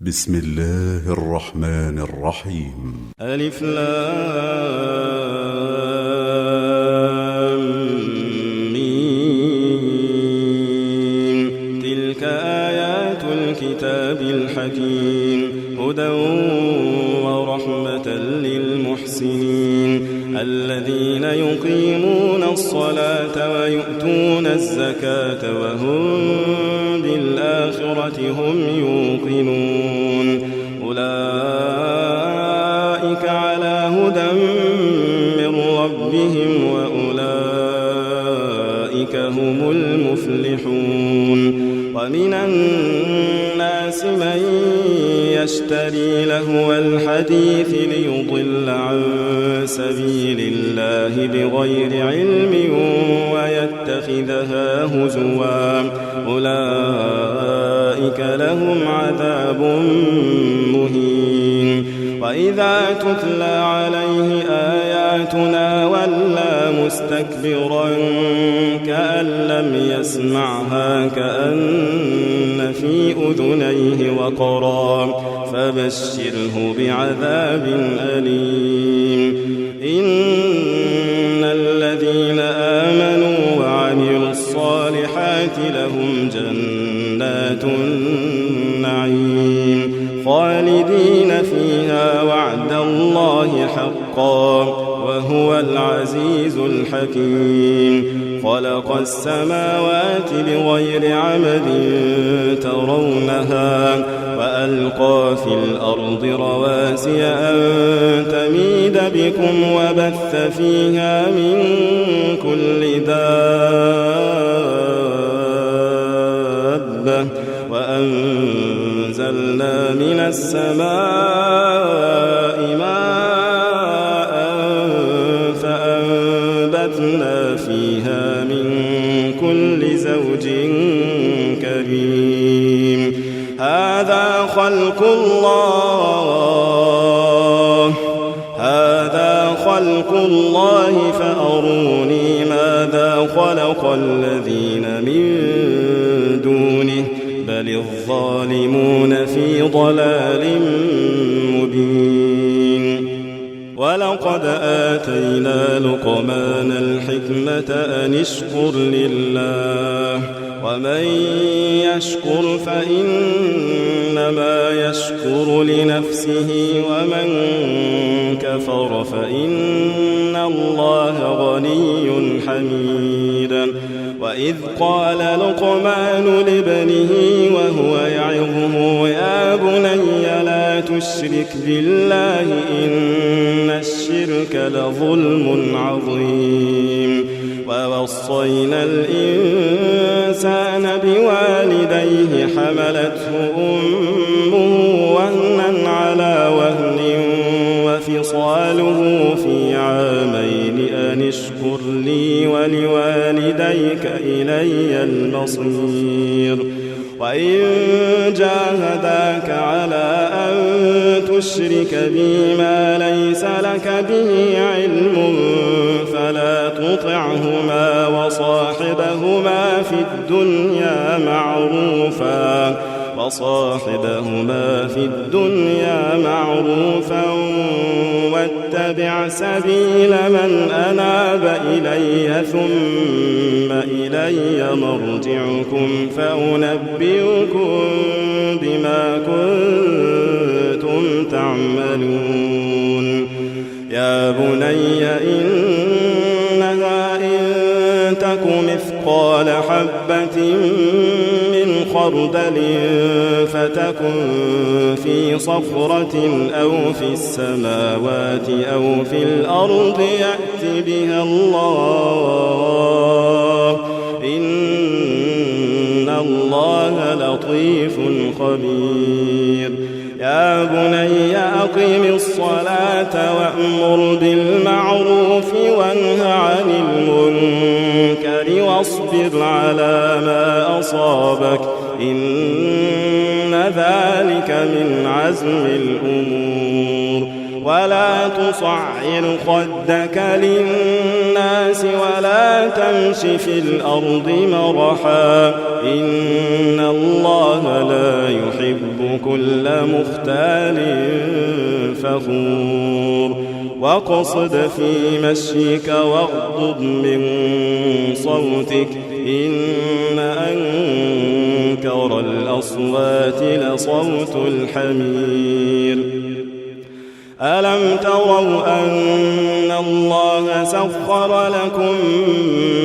بسم الله الرحمن الرحيم. ألف لام ميم. تلك آيات الكتاب الحكيم هدى ورحمة للمحسنين الذين يقيمون الصلاة ويؤتون الزكاة وهم بالآخرة هم يوقنون أولئك على هدى من ربهم وأولئك هم المفلحون. ومن الناس من يشتري لهو الحديث ليضل عن سبيل الله بغير علم ويتخذها هزوا أولئك لهم عذاب مهين. وإذا تتلى عليه آياتنا ولى مستكبرا كأن لم يسمعها كأن في أذنيه وقرا فبشره بعذاب أليم. إن الذين آمنوا وعملوا الصالحات لهم جنات النعيم خالدين فيها وعد الله حقا وهو العزيز الحكيم. خلق السماوات بغير عمد ترونها وألقى في الأرض رواسي أن تميد بكم وبث فيها من كل دابة وأنزلنا من السماء ماء فأنبتنا فيها من كل زوج كريم. هذا خلق الله فأروني ماذا خلق الذين من دونه بل الظالمون في ضلال مبين. ولقد آتينا لقمان الحكمة أن اشكر لله ومن يشكر فإنما يشكر لنفسه ومن كفر فإن الله غني حميد. وإذ قال لقمان لابنه وهو يعظه يا بني لا تشرك بالله إن الشرك لظلم عظيم. ووصينا الإنسان بوالديه حملته أمه وهنا على وهن وفصاله في عامين أن اشكر لي ولوالديك إلي المصير. وإن جاهداك على أن تشرك بي ما ليس لك به علم فلا تطعهما وصاحبهما في الدنيا معروفا واتبع سبيل من أناب إلي ثم إلي مرجعكم فأنبئكم بما كنتم تعملون. يا بني إنها إن تك مثقال حبة من خردل فتكن في صخرة أو في السماوات أو في الأرض يأت بها الله إن الله لطيف خبير. يا بني أقم الصلاة وأمر بالمعروف وانه عن المنكر واصبر على ما أصابك إن ذلك من عزم الأمور. ولا تصعر خدك للناس ولا تمش في الأرض مرحا إن الله لا يحب كل مختال فخور واقصد في مشيك واغضض من صوتك إن أنكر الأصوات لصوت الحمير ألم تروا أن الله سخر لكم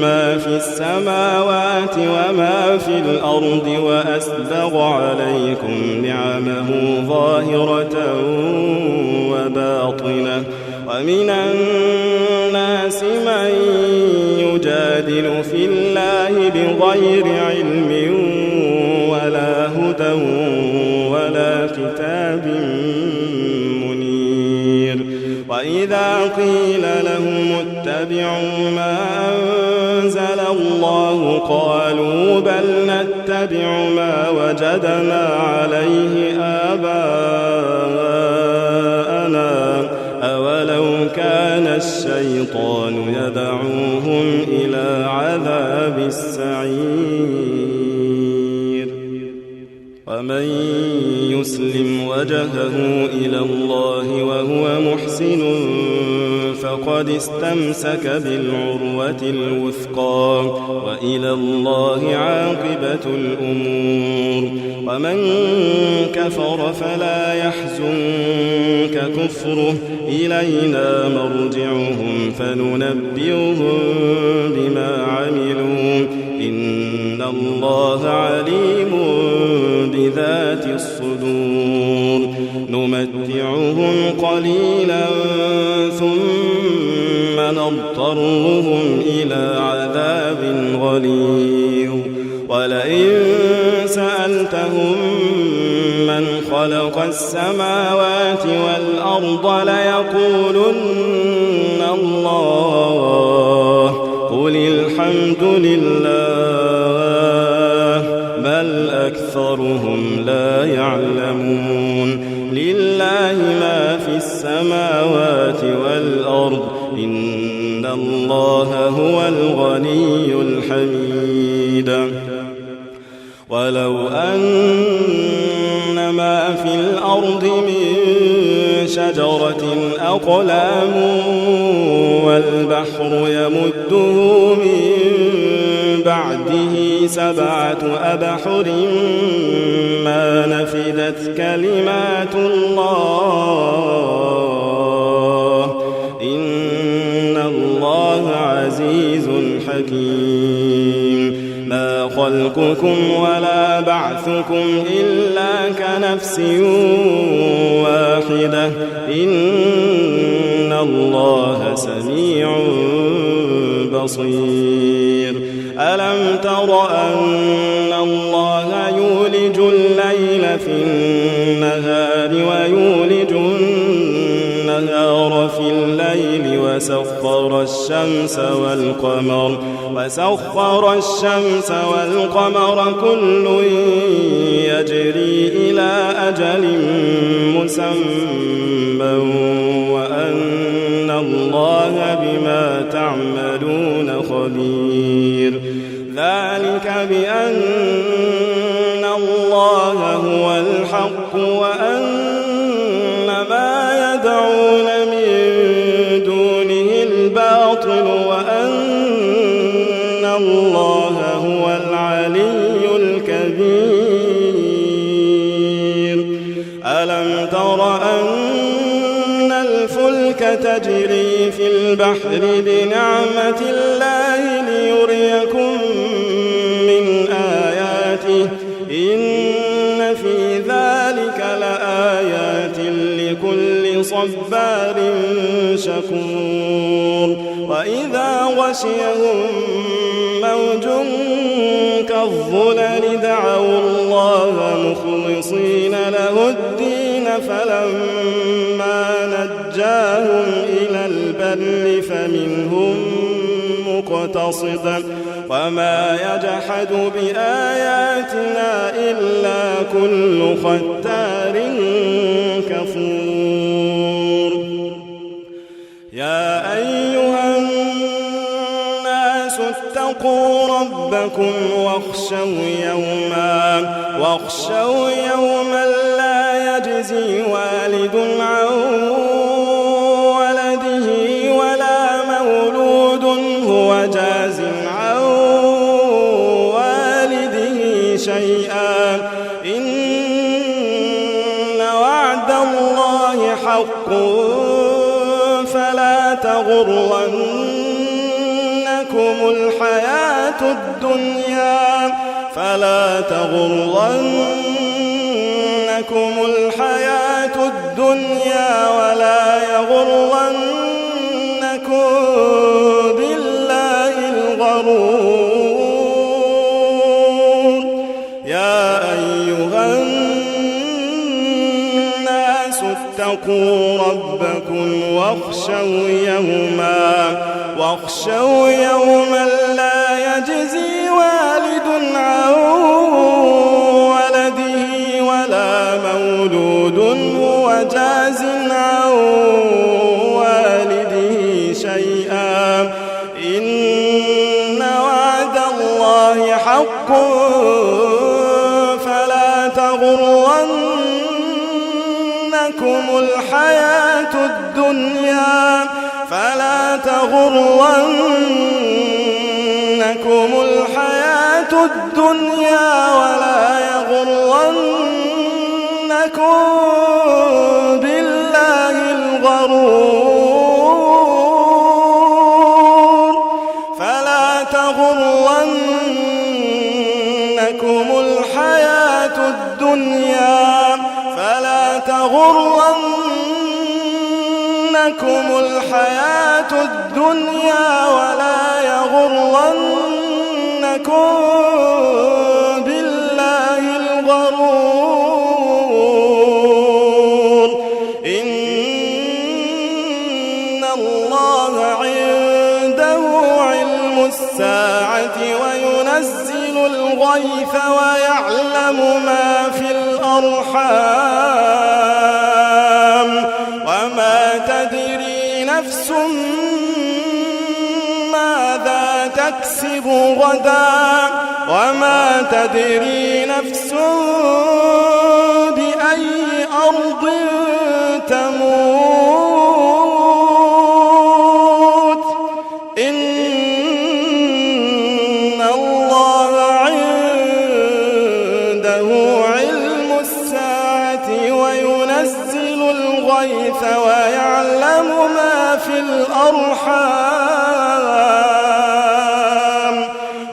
ما في السماوات وما في الأرض وأسبغ عليكم نعمه ظاهرة وباطنة ومن الناس من يجادل في الله بغير علم ولا هدى ولا كتاب منير وإذا قيل لهم اتبعوا ما أنزل الله قالوا بل نتبع ما وجدنا عليه آباءنا أولو كان الشيطان يدعوهم إلى عذاب السعير ومن يسلم وجهه إلى الله وهو محسن فقد استمسك بالعروة الوثقى وإلى الله عاقبة الأمور ومن كفر فلا يحزنك كفره إلينا مرجعهم فننبئهم بما عملوا إن الله عليم بذات الصدور نمتعهم قليلا ثم نضطرهم إلى عذاب غليظ ولئن سألتهم من خلق السماوات والأرض ليقولن الله قل الحمد لله بل أكثرهم لا يعلمون لله ما في السماوات والأرض إن الله هو الغني الحميد ولو أن ما في الأرض من شجرة أقلام والبحر يمده من بعده 7 أبحر ما نفدت كلمات الله إن الله عزيز حكيم ما خلقكم ولا بعثكم إلا كنفس واحدة إن الله سميع بصير ألم تر أن الله يولج الليل في النهار ويولج النهار في الليل وسخر الشمس والقمر كل يجري إلى أجل مسمى وأن الله بما تعملون خبير ذلك بأن الله هو الحق وأن ما يدعون من دونه الباطل وأن الله هو العلي الكبير ألم تر أن الفلك تجري في البحر بنعمة الله ليريكم من آياته إن في ذلك لآيات لكل صبار شكور وإذا غشيهم موج كالظلل دعوا الله مخلصين له الدين فلما نجاهم إلى البر فمنهم مقتصد وما يجحد بآياتنا إلا كل ختار كفور ربكم واخشوا يوما لا يجزي والد عن ولده ولا مولود هو جاز عن والده شيئا إن وعد الله حق فلا تغرنكم الحياة الدنيا ولا يغرنكم بالله الغرور يا أيها الناس اتقوا ربكم واخشوا يوما لا يجزي والد عن ولده ولا مولود هو جاز عن والده شيئا إن وعد الله حق فلا تغرنكم الحياة الدنيا ولا يغرنكم بالله الغرور فلا تغرنكم الحياة الدنيا ولا يغرنكم بالله الغرور إن الله عنده علم الساعة وينزل الغيث ويعلم ما في الأرحام وما تدري نفس ماذا تكسب غدا وما تدري نفس بأي أرض تموت إن الله عنده علم الساعة وينزل الغيث ويعلم ما في الأرحام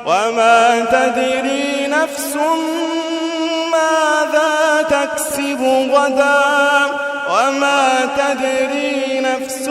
وما تدري نفس ماذا تكسب غدا وما تدري نفس